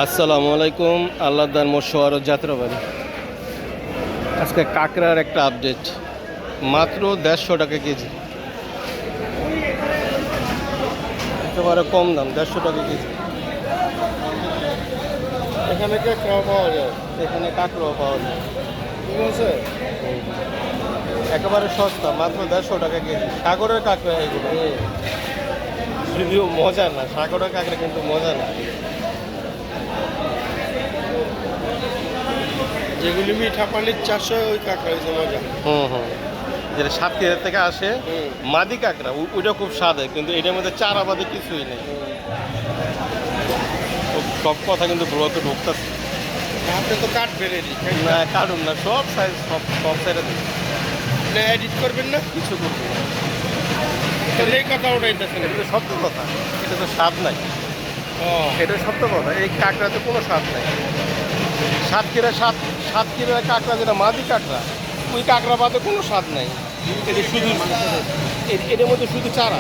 আসসালামু আলাইকুম। আল্লাহদার মোশওয়ার যাত্রাবাড়ি। আজকে কাঁকড়ার একটা আপডেট, মাত্র 150 টাকা কেজি, একেবারে কম দাম, 150 টাকা কেজি। এখানে কাঁকড়াও পাওয়া যায়। এখানে কাঁকড়াও পাওয়া যায়, ঠিক আছে। একেবারে সস্তা, মাত্র 150 টাকা কেজি। সাগরের কাঁকড়া এগুলো, যদিও মজা না, সাগরের কাঁকড়া কিন্তু মজা না। যেগুলি মিঠা পানির চাষ হয় ওই কাঁকড়া হয়েছে মজা। যেটা সাতক্ষীরা থেকে আসে, মাদি কাঁকড়া, ওইটা খুব স্বাদ হয়, কিন্তু এটার মধ্যে চারা বাদে কিছুই নেই। সব কথা কিন্তু ব্রতে ঢুকতেছে আপনি তো কাটবেন এডিট না, কাটুন না, সব সাইজ, সব সব সাইডে না, এডিট করবেন না কিছু করবো না। তাহলে এই কথা ওটাইতেছেন। এটা তো সত্য কথা, এটা তো স্বাদ নাই। ও এটা সত্য কথা, এই কাঁকড়াতে কোনো স্বাদ নাই। সাতক্ষীরা কাঁকড়া, যেটা মাদি কাঁকড়া, ওই কাঁকড়া বাদে কোনো স্বাদ নাই। এটা শুধু এটার মধ্যে শুধু চারা।